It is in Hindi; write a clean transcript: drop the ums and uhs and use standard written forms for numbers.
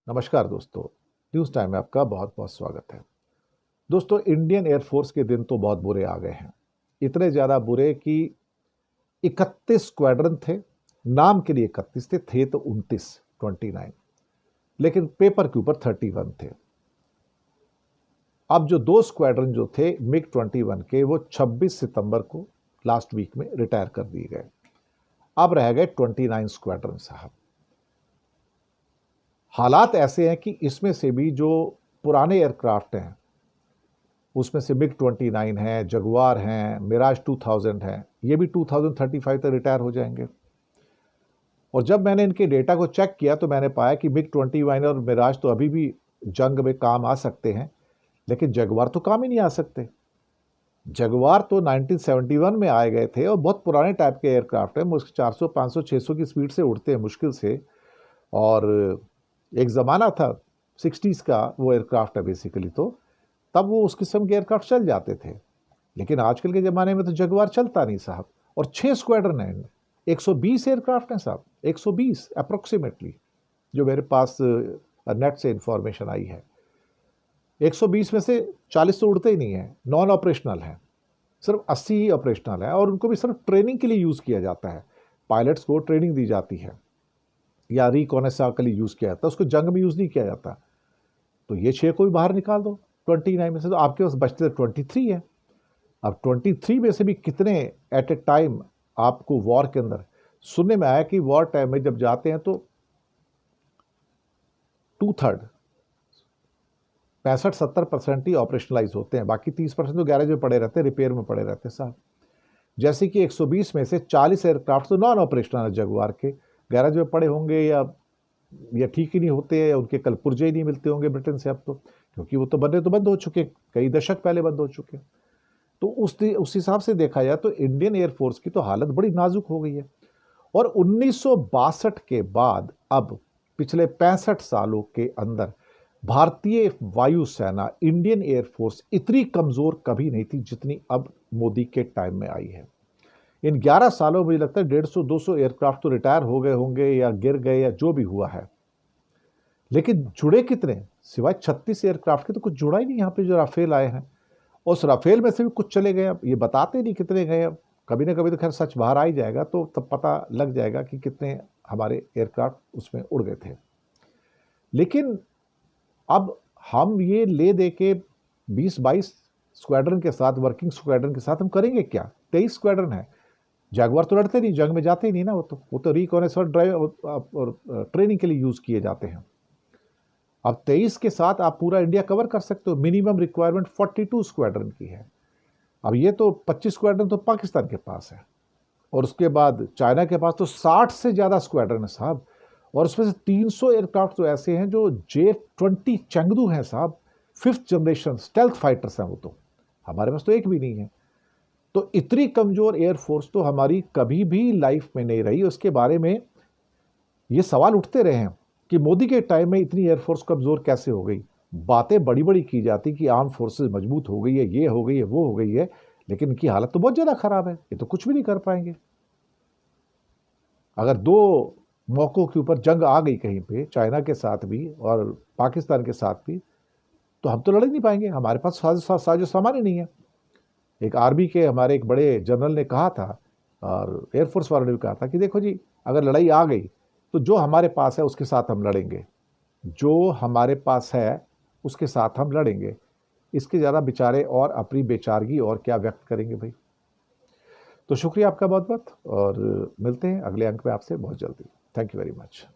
नमस्कार दोस्तों, न्यूज़ टाइम में आपका बहुत बहुत स्वागत है। दोस्तों, इंडियन एयरफोर्स के दिन तो बहुत बुरे आ गए हैं। इतने ज़्यादा बुरे कि 31 स्क्वाड्रन थे, नाम के लिए 31 थे तो 29, लेकिन पेपर के ऊपर 31 थे। अब जो 2 स्क्वाड्रन जो थे मिग 21 के, वो 26 सितंबर को लास्ट वीक में रिटायर कर दिए गए। अब रह गए 29 स्क्वाड्रन साहब। हालात ऐसे हैं कि इसमें से भी जो पुराने एयरक्राफ्ट हैं, उसमें से मिग 29 है, जगुआर हैं, मिराज 2000 हैं, ये भी 2035 तक रिटायर हो जाएंगे। और जब मैंने इनके डेटा को चेक किया तो मैंने पाया कि मिग 21 और मिराज तो अभी भी जंग में काम आ सकते हैं, लेकिन जगुआर तो काम ही नहीं आ सकते। जगुआर तो 1971 में आए गए थे और बहुत पुराने टाइप के एयरक्राफ्ट हैं, मुश्किल 400, 500, 600 की स्पीड से उड़ते हैं मुश्किल से। और एक ज़माना था 60s का वो एयरक्राफ्ट है बेसिकली, तो तब वो उस किस्म के एयरक्राफ्ट चल जाते थे। लेकिन आजकल के ज़माने में तो जगुआर चलता नहीं साहब। और 6 स्क्वाड्रन हैं इनमें, 120 एयरक्राफ्ट हैं साहब, 120 अप्रोक्सीमेटली, जो मेरे पास नेट से इंफॉर्मेशन आई है। 120 में से 40 तो उड़ते ही नहीं है, नॉन ऑपरेशनल हैं, सिर्फ 80 ही ऑपरेशनल है। और उनको भी सिर्फ ट्रेनिंग के लिए यूज़ किया जाता है। पायलट्स को ट्रेनिंग दी जाती है या रिकॉनेसा के लिए यूज़ किया जाता है, उसको जंग में यूज़ नहीं किया जाता। तो ये 6 को भी बाहर निकाल दो 29 में से, तो आपके पास बचते 23 है। अब 23 में से भी कितने एट ए टाइम आपको वॉर के अंदर, सुनने में आया कि वॉर टाइम में जब जाते हैं तो 2/3 65-70% ही ऑपरेशनलाइज होते हैं, बाकी 30% तो गैरेज में पड़े रहते हैं, रिपेयर में पड़े रहते हैं साहब। जैसे कि 120 में से 40 एयरक्राफ्ट तो नॉन ऑपरेशनल है जगुआर के, गैरेज में पड़े होंगे या ठीक ही नहीं होते हैं, या उनके कल पुर्जे ही नहीं मिलते होंगे ब्रिटेन से अब तो, क्योंकि वो तो बनने तो बंद हो चुके, कई दशक पहले बंद हो चुके। तो उस हिसाब से देखा जाए तो इंडियन एयरफोर्स की तो हालत बड़ी नाजुक हो गई है। और 1962 के बाद अब पिछले 65 सालों के अंदर भारतीय वायुसेना, इंडियन एयरफोर्स इतनी कमज़ोर कभी नहीं थी जितनी अब मोदी के टाइम में आई है। इन 11 सालों में मुझे लगता है 150-200 एयरक्राफ्ट तो रिटायर हो गए होंगे या गिर गए या जो भी हुआ है, लेकिन जुड़े कितने, सिवाय 36 एयरक्राफ्ट के तो कुछ जुड़ा ही नहीं। यहाँ पे जो राफेल आए हैं, उस राफेल में से भी कुछ चले गए, अब ये बताते नहीं कितने गए। अब कभी ना कभी तो खैर सच बाहर आ ही जाएगा, तो तब पता लग जाएगा कि कितने हमारे एयरक्राफ्ट उसमें उड़ गए थे। लेकिन अब हम ये ले दे के 20-22 स्क्वाड्रन के साथ, वर्किंग स्क्वाड्रन के साथ हम करेंगे क्या? 23 स्क्वाड्रन है। जगुआर तो लड़ते नहीं, जंग में जाते ही नहीं ना, वो तो रिकॉनेस और ड्राइव और ट्रेनिंग के लिए यूज़ किए जाते हैं। अब 23 के साथ आप पूरा इंडिया कवर कर सकते हो। मिनिमम रिक्वायरमेंट 42 स्क्वाड्रन की है। अब ये तो 25 स्क्वाड्रन तो पाकिस्तान के पास है, और उसके बाद चाइना के पास तो 60 से ज़्यादा स्क्वाड्रन है साहब। और उसमें से 300 एयरक्राफ्ट तो ऐसे हैं जो J-20 चेंगडू हैं साहब, 5th जनरेशन स्टेल्थ फाइटर्स हैं वो तो। हमारे पास तो एक भी नहीं है। तो इतनी कमज़ोर एयरफोर्स तो हमारी कभी भी लाइफ में नहीं रही। उसके बारे में ये सवाल उठते रहे हैं कि मोदी के टाइम में इतनी एयरफोर्स कमज़ोर कैसे हो गई। बातें बड़ी बड़ी की जाती कि आर्म फोर्सेस मजबूत हो गई है, ये हो गई है, वो हो गई है, लेकिन इनकी हालत तो बहुत ज़्यादा ख़राब है। ये तो कुछ भी नहीं कर पाएंगे। अगर 2 मौक़ों के ऊपर जंग आ गई कहीं पे, चाइना के साथ भी और पाकिस्तान के साथ भी, तो हम तो लड़ ही नहीं पाएंगे। हमारे पास साजो सामान ही नहीं है। एक आर्मी के हमारे एक बड़े जनरल ने कहा था, और एयरफोर्स वालों ने भी कहा था कि देखो जी, अगर लड़ाई आ गई तो जो हमारे पास है उसके साथ हम लड़ेंगे, जो हमारे पास है उसके साथ हम लड़ेंगे। इसके ज़्यादा बेचारे और अपनी बेचारगी और क्या व्यक्त करेंगे भाई। तो शुक्रिया आपका बहुत बहुत, और मिलते हैं अगले अंक में आपसे बहुत जल्दी। Thank you very much.